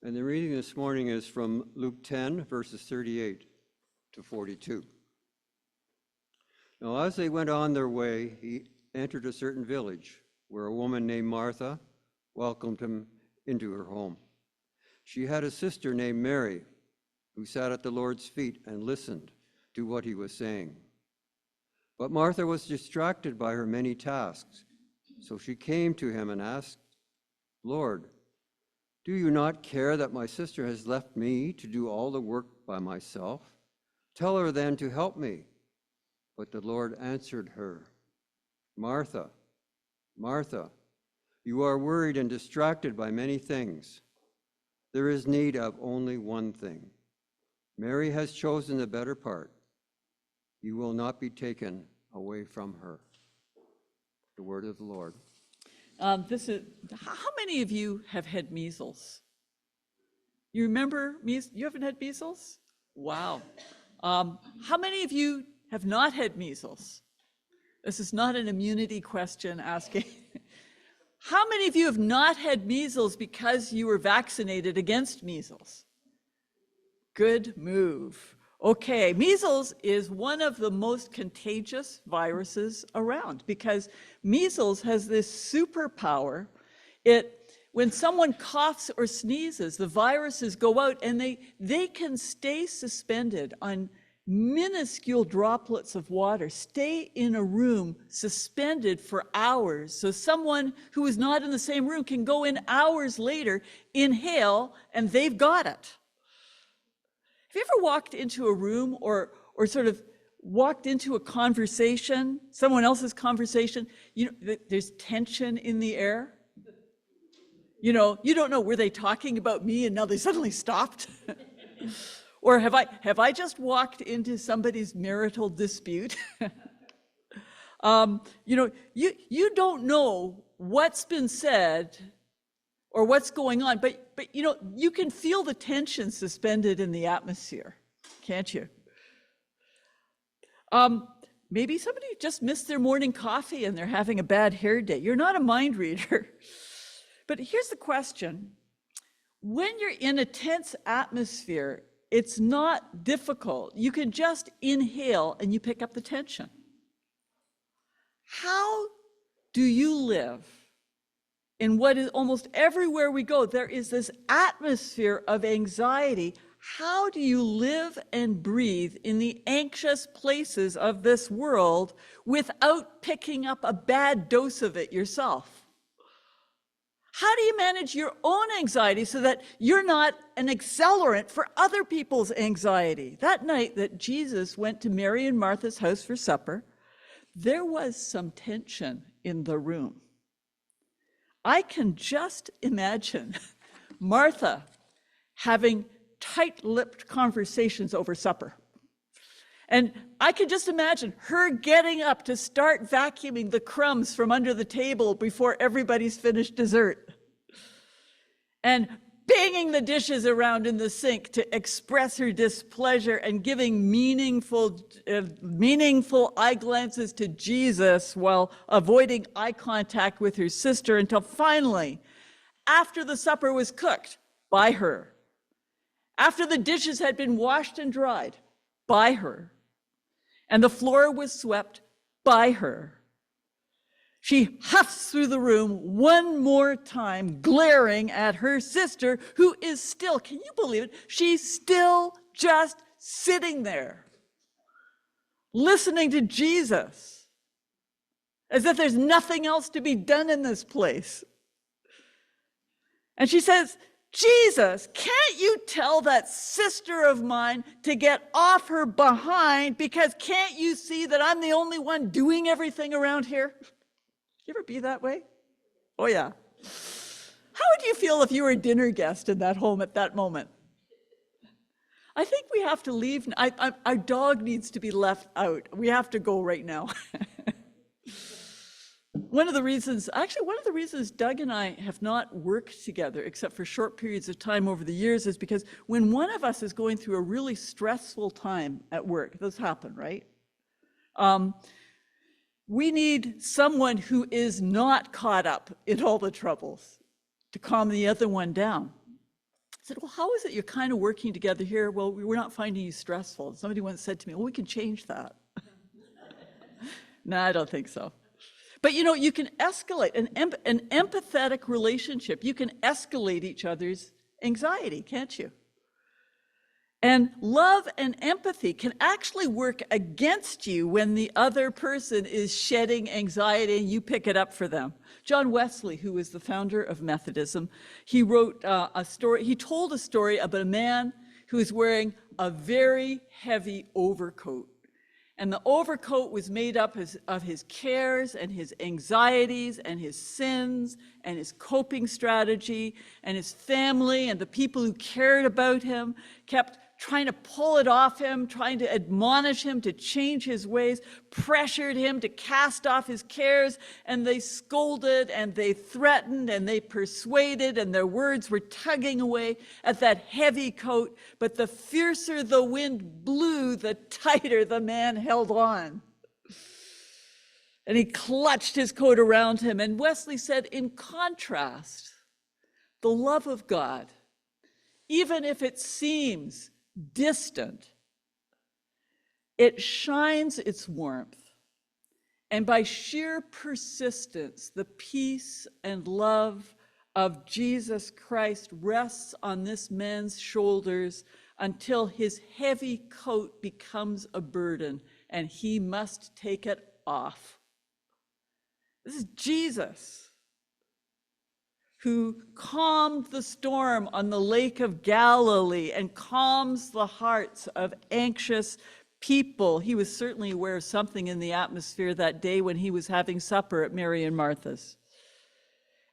And the reading this morning is from Luke 10, verses 38 to 42. Now, as they went on their way, he entered a certain village where a woman named Martha welcomed him into her home. She had a sister named Mary who sat at the Lord's feet and listened to what he was saying. But Martha was distracted by her many tasks, so she came to him and asked, "Lord, do you not care that my sister has left me to do all the work by myself? Tell her then to help me." But the Lord answered her, "Martha, Martha, you are worried and distracted by many things. There is need of only one thing. Mary has chosen the better part. You will not be taken away from her." The word of the Lord. How many of you have had measles? You remember measles? You haven't had measles? Wow. How many of you have not had measles? This is not an immunity question asking. How many of you have not had measles because you were vaccinated against measles? Good move. Okay, measles is one of the most contagious viruses around because measles has this superpower. When someone coughs or sneezes, the viruses go out and they can stay suspended on minuscule droplets of water, stay in a room suspended for hours. So someone who is not in the same room can go in hours later, inhale, and they've got it. Have you ever walked into a room or sort of walked into a conversation, someone else's conversation, there's tension in the air? You don't know, were they talking about me and now they suddenly stopped? Or have I just walked into somebody's marital dispute? You don't know what's been said or what's going on, but you can feel the tension suspended in the atmosphere, can't you? Maybe somebody just missed their morning coffee and they're having a bad hair day. You're not a mind reader. But here's the question. When you're in a tense atmosphere, it's not difficult. You can just inhale and you pick up the tension. How do you live in what is almost everywhere we go? There is this atmosphere of anxiety. How do you live and breathe in the anxious places of this world without picking up a bad dose of it yourself? How do you manage your own anxiety so that you're not an accelerant for other people's anxiety? That night that Jesus went to Mary and Martha's house for supper, there was some tension in the room. I can just imagine Martha having tight-lipped conversations over supper. And I can just imagine her getting up to start vacuuming the crumbs from under the table before everybody's finished dessert. And banging the dishes around in the sink to express her displeasure and giving meaningful eye glances to Jesus while avoiding eye contact with her sister until finally, after the supper was cooked, by her, after the dishes had been washed and dried, by her, and the floor was swept, by her, she huffs through the room one more time, glaring at her sister, who is still, can you believe it? She's still just sitting there, listening to Jesus, as if there's nothing else to be done in this place. And she says, "Jesus, can't you tell that sister of mine to get off her behind, because can't you see that I'm the only one doing everything around here?" You ever be that way? Oh yeah. How would you feel if you were a dinner guest in that home at that moment? I think we have to leave. Our dog needs to be left out. We have to go right now. One of the reasons Doug and I have not worked together, except for short periods of time over the years, is because when one of us is going through a really stressful time at work, those happen, right? We need someone who is not caught up in all the troubles to calm the other one down. said, well, how is it you're kind of working together here? Well, we're not finding you stressful. Somebody once said to me, well, we can change that. No, I don't think so. But you can escalate an empathetic relationship. You can escalate each other's anxiety, can't you? And love and empathy can actually work against you when the other person is shedding anxiety and you pick it up for them. John Wesley, who was the founder of Methodism, he wrote a story. He told a story about a man who was wearing a very heavy overcoat. And the overcoat was made up of his cares and his anxieties and his sins and his coping strategy, and his family and the people who cared about him kept trying to pull it off him, trying to admonish him to change his ways, pressured him to cast off his cares, and they scolded and they threatened and they persuaded, and their words were tugging away at that heavy coat. But the fiercer the wind blew, the tighter the man held on. And he clutched his coat around him. And Wesley said, in contrast, the love of God, even if it seems distant, it shines its warmth. And by sheer persistence, the peace and love of Jesus Christ rests on this man's shoulders until his heavy coat becomes a burden and he must take it off. This is Jesus, who calmed the storm on the Lake of Galilee and calms the hearts of anxious people. He was certainly aware of something in the atmosphere that day when he was having supper at Mary and Martha's.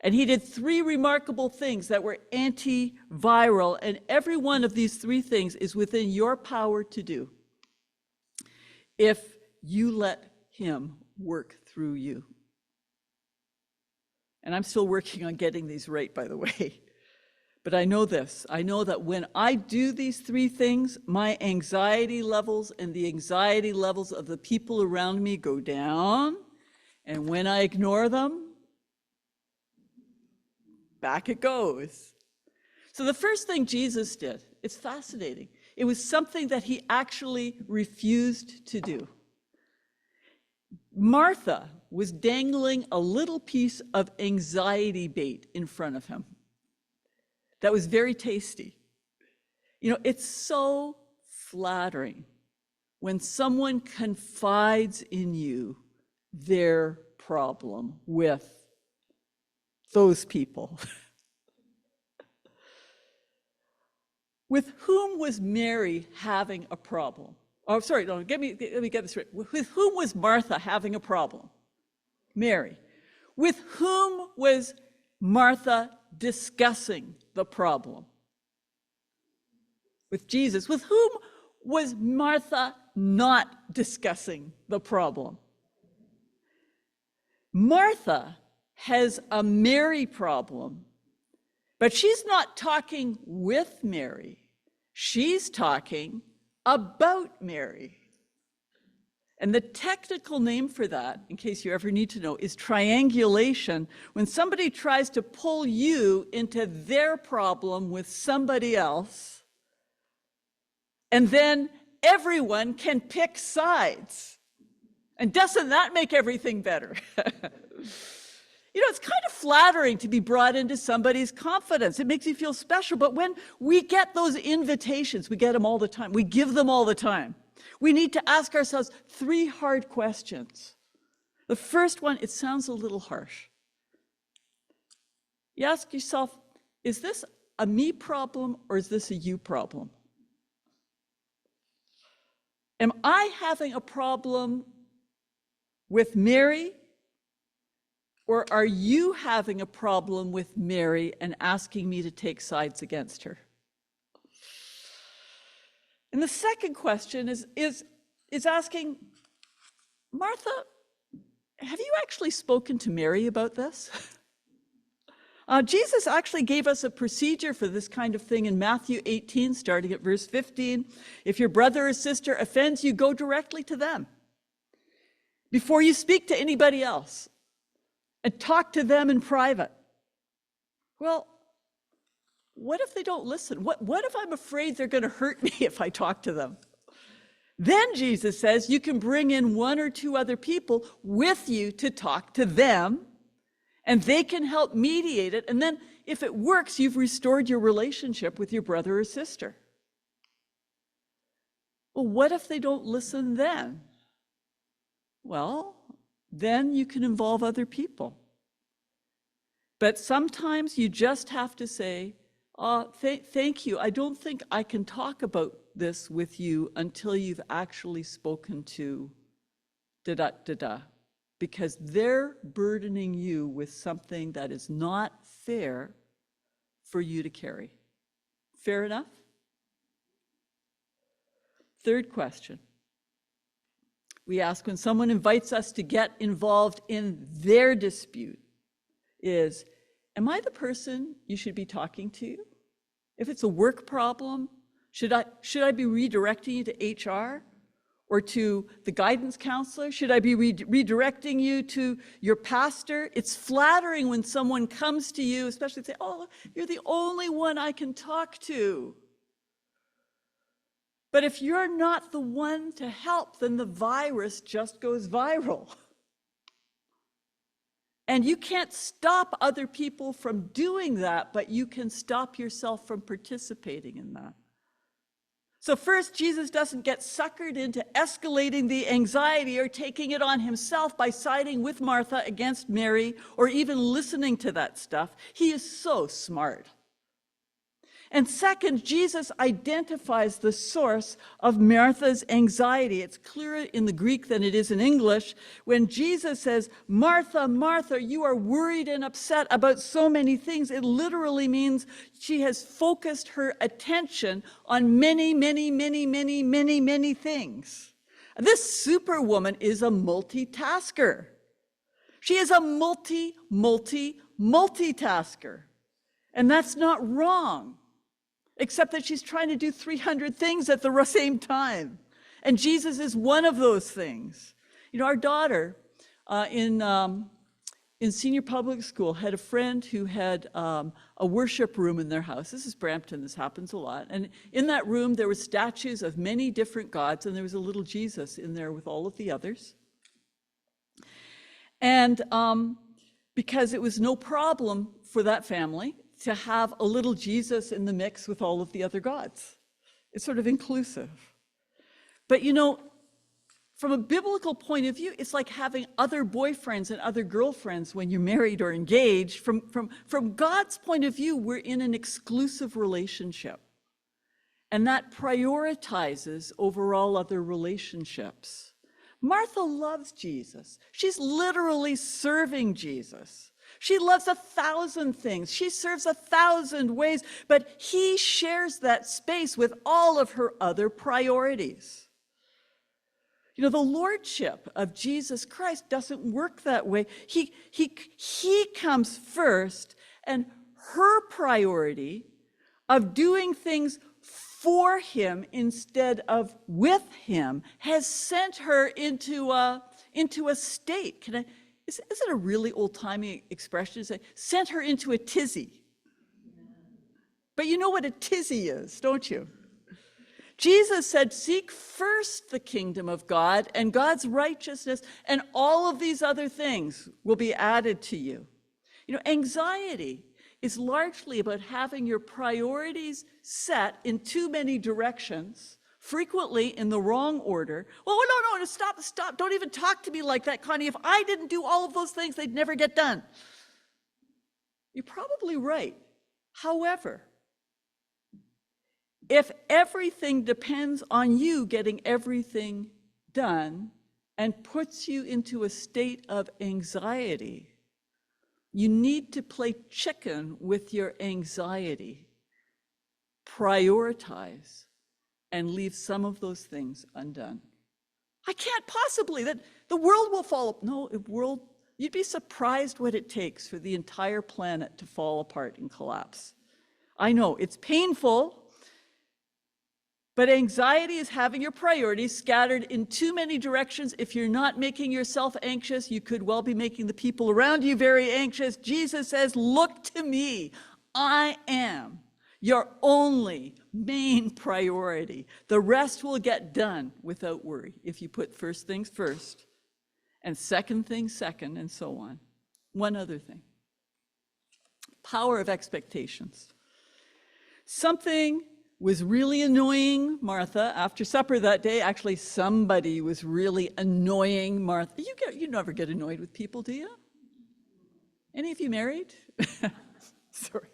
And he did 3 remarkable things that were antiviral, and every one of these 3 things is within your power to do if you let him work through you. And I'm still working on getting these right, by the way. But I know this. I know that when I do these 3 things, my anxiety levels and the anxiety levels of the people around me go down. And when I ignore them, back it goes. So the first thing Jesus did, it's fascinating. It was something that he actually refused to do. Martha was dangling a little piece of anxiety bait in front of him. That was very tasty. It's so flattering when someone confides in you their problem with those people. With whom was Mary having a problem? Oh, sorry, no, let me get this right. With whom was Martha having a problem? Mary. With whom was Martha discussing the problem? With Jesus. With whom was Martha not discussing the problem? Martha has a Mary problem, but she's not talking with Mary. She's talking about Mary. And the technical name for that, in case you ever need to know, is triangulation. When somebody tries to pull you into their problem with somebody else, and then everyone can pick sides. And doesn't that make everything better? It's kind of flattering to be brought into somebody's confidence. It makes you feel special. But when we get those invitations, we get them all the time. We give them all the time. We need to ask ourselves 3 hard questions. The first one, it sounds a little harsh. You ask yourself, is this a me problem or is this a you problem? Am I having a problem with Mary? Or are you having a problem with Mary and asking me to take sides against her? And the second question is asking, Martha, have you actually spoken to Mary about this? Jesus actually gave us a procedure for this kind of thing in Matthew 18, starting at verse 15. If your brother or sister offends you, go directly to them before you speak to anybody else. And talk to them in private. Well, what if they don't listen? What if I'm afraid they're going to hurt me if I talk to them? Then Jesus says you can bring in one or two other people with you to talk to them, and they can help mediate it. And then if it works, you've restored your relationship with your brother or sister. Well, what if they don't listen then? Well, then you can involve other people. But sometimes you just have to say, thank you. I don't think I can talk about this with you until you've actually spoken to da-da-da-da, because they're burdening you with something that is not fair for you to carry. Fair enough? Third question. We ask when someone invites us to get involved in their dispute is, am I the person you should be talking to? If it's a work problem, should I be redirecting you to HR or to the guidance counselor? Should I be redirecting you to your pastor? It's flattering when someone comes to you, especially say, oh, you're the only one I can talk to. But if you're not the one to help, then the virus just goes viral. And you can't stop other people from doing that, but you can stop yourself from participating in that. So first, Jesus doesn't get suckered into escalating the anxiety or taking it on himself by siding with Martha against Mary or even listening to that stuff. He is so smart. And second, Jesus identifies the source of Martha's anxiety. It's clearer in the Greek than it is in English. When Jesus says, Martha, Martha, you are worried and upset about so many things, it literally means she has focused her attention on many, many, many, many, many, many things. This superwoman is a multitasker. She is a multitasker. And that's not wrong. Except that she's trying to do 300 things at the same time. And Jesus is one of those things. You know, our daughter in senior public school had a friend who had a worship room in their house. This is Brampton, this happens a lot. And in that room, there were statues of many different gods, and there was a little Jesus in there with all of the others. And because it was no problem for that family to have a little Jesus in the mix with all of the other gods. It's sort of inclusive. But you know, from a biblical point of view, it's like having other boyfriends and other girlfriends when you're married or engaged. From God's point of view, we're in an exclusive relationship. And that prioritizes over all other relationships. Martha loves Jesus. She's literally serving Jesus. She loves 1,000 things. She serves 1,000 ways, but he shares that space with all of her other priorities. You know, the lordship of Jesus Christ doesn't work that way. He comes first, and her priority of doing things for him instead of with him has sent her into a state. Is it a really old-timey expression to say, sent her into a tizzy? But you know what a tizzy is, don't you? Jesus said, seek first the kingdom of God and God's righteousness, and all of these other things will be added to you. You know, anxiety is largely about having your priorities set in too many directions, frequently in the wrong order. Well, no, stop. Don't even talk to me like that, Connie. If I didn't do all of those things, they'd never get done. You're probably right. However, if everything depends on you getting everything done and puts you into a state of anxiety, you need to play chicken with your anxiety. Prioritize and leave some of those things undone. I can't possibly, that the world will fall apart. No, you'd be surprised what it takes for the entire planet to fall apart and collapse. I know, it's painful, but anxiety is having your priorities scattered in too many directions. If you're not making yourself anxious, you could well be making the people around you very anxious. Jesus says, look to me. I am Your only main priority. The rest will get done without worry if you put first things first and second things second and so on. One other thing. Power of expectations. Something was really annoying Martha after supper that day. Actually, somebody was really annoying Martha. You never get annoyed with people, do you? Any of you married? Sorry.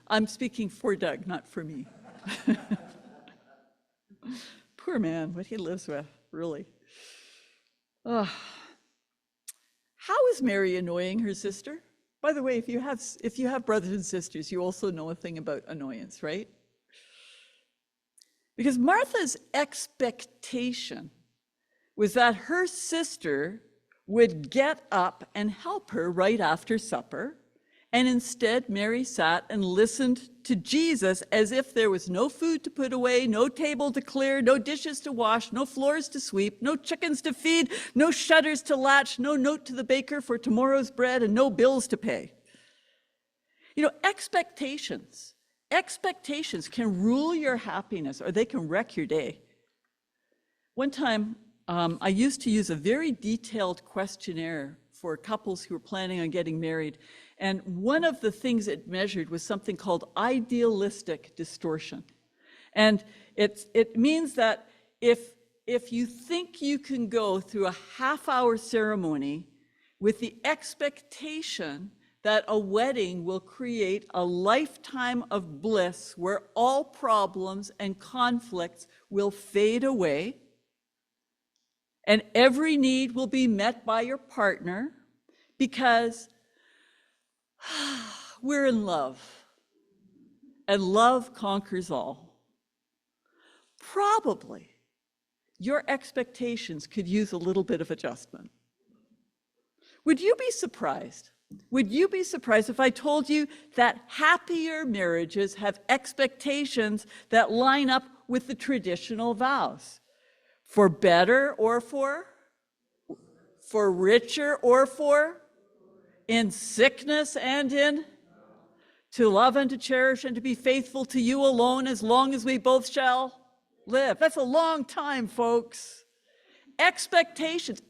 I'm speaking for Doug, not for me. Poor man, what he lives with, really. How is Mary annoying her sister? By the way, if you have brothers and sisters, you also know a thing about annoyance, right? Because Martha's expectation was that her sister would get up and help her right after supper, and instead Mary sat and listened to Jesus as if there was no food to put away, no table to clear, no dishes to wash, no floors to sweep, no chickens to feed, no shutters to latch, no note to the baker for tomorrow's bread, and no bills to pay. You know, expectations can rule your happiness, or they can wreck your day. One time, I used to use a very detailed questionnaire for couples who were planning on getting married. And one of the things it measured was something called idealistic distortion. And it means that if you think you can go through a half-hour ceremony with the expectation that a wedding will create a lifetime of bliss where all problems and conflicts will fade away, and every need will be met by your partner because we're in love, and love conquers all. Probably your expectations could use a little bit of adjustment. Would you be surprised? Would you be surprised if I told you that happier marriages have expectations that line up with the traditional vows? For better or for richer or for, in sickness and in, to love and to cherish and to be faithful to you alone as long as we both shall live. That's a long time, folks. Expectations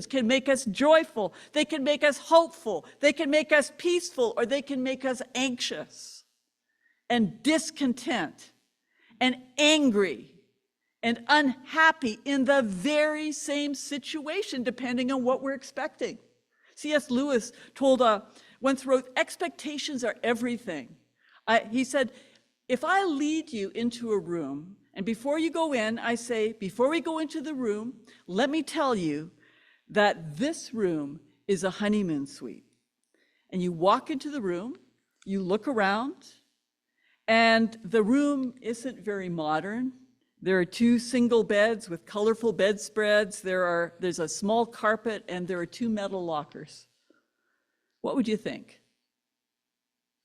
can make us joyful. They can make us hopeful. They can make us peaceful, or they can make us anxious and discontent and angry and unhappy in the very same situation, depending on what we're expecting. C.S. Lewis once wrote, expectations are everything. He said, if I lead you into a room, and before you go in, I say, before we go into the room, let me tell you that this room is a honeymoon suite. And you walk into the room, you look around, and the room isn't very modern. There are 2 single beds with colorful bedspreads. There's a small carpet, and there are 2 metal lockers. What would you think?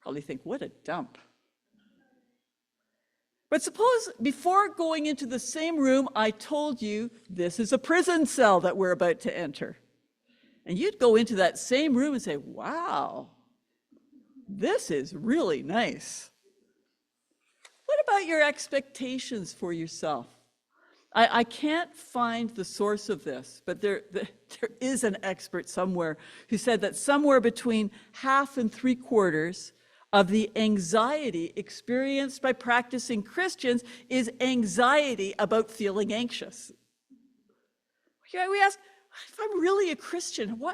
Probably think, what a dump. But suppose before going into the same room, I told you this is a prison cell that we're about to enter. And you'd go into that same room and say, wow, this is really nice. What about your expectations for yourself? I can't find the source of this, but there is an expert somewhere who said that somewhere between half and 3/4 of the anxiety experienced by practicing Christians is anxiety about feeling anxious. We ask, if I'm really a Christian, why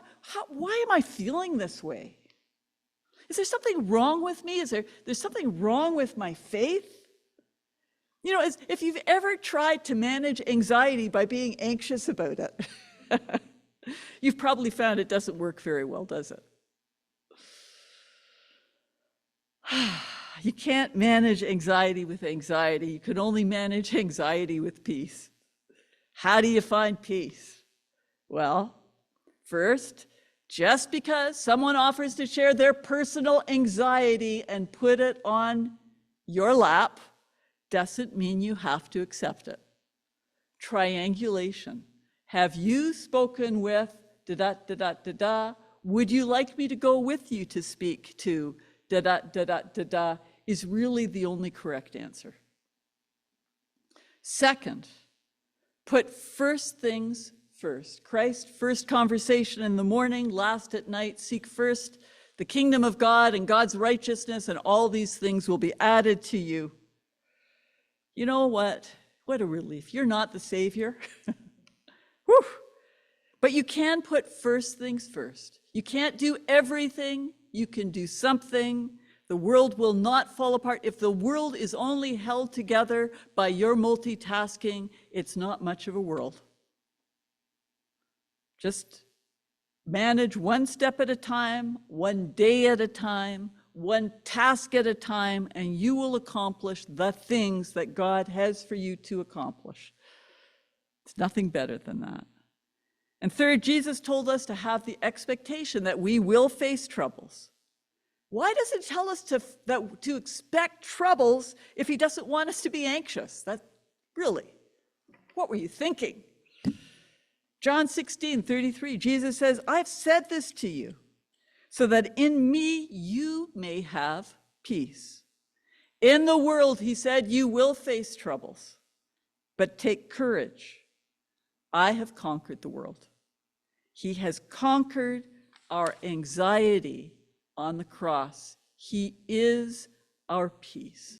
am I feeling this way? Is there something wrong with me? There's something wrong with my faith? You know, if you've ever tried to manage anxiety by being anxious about it, you've probably found it doesn't work very well, does it? You can't manage anxiety with anxiety. You can only manage anxiety with peace. How do you find peace? Well, first, just because someone offers to share their personal anxiety and put it on your lap doesn't mean you have to accept it. Triangulation. Have you spoken with da-da-da-da-da-da? Would you like me to go with you to speak to da da da da da da is really the only correct answer. Second, put first things first. Christ, first conversation in the morning, last at night. Seek first the kingdom of God and God's righteousness, and all these things will be added to you. You know what? What a relief. You're not the Savior. Whew. But you can put first things first. You can't do everything. You can do something. The world will not fall apart. If the world is only held together by your multitasking, it's not much of a world. Just manage one step at a time, one day at a time, one task at a time, and you will accomplish the things that God has for you to accomplish. It's nothing better than that. And third, Jesus told us to have the expectation that we will face troubles. Why does it tell us to expect troubles if he doesn't want us to be anxious? That really, what were you thinking? John 16:33, Jesus says, I've said this to you so that in me you may have peace. In the world, he said, you will face troubles, but take courage. I have conquered the world. He has conquered our anxiety on the cross. He is our peace.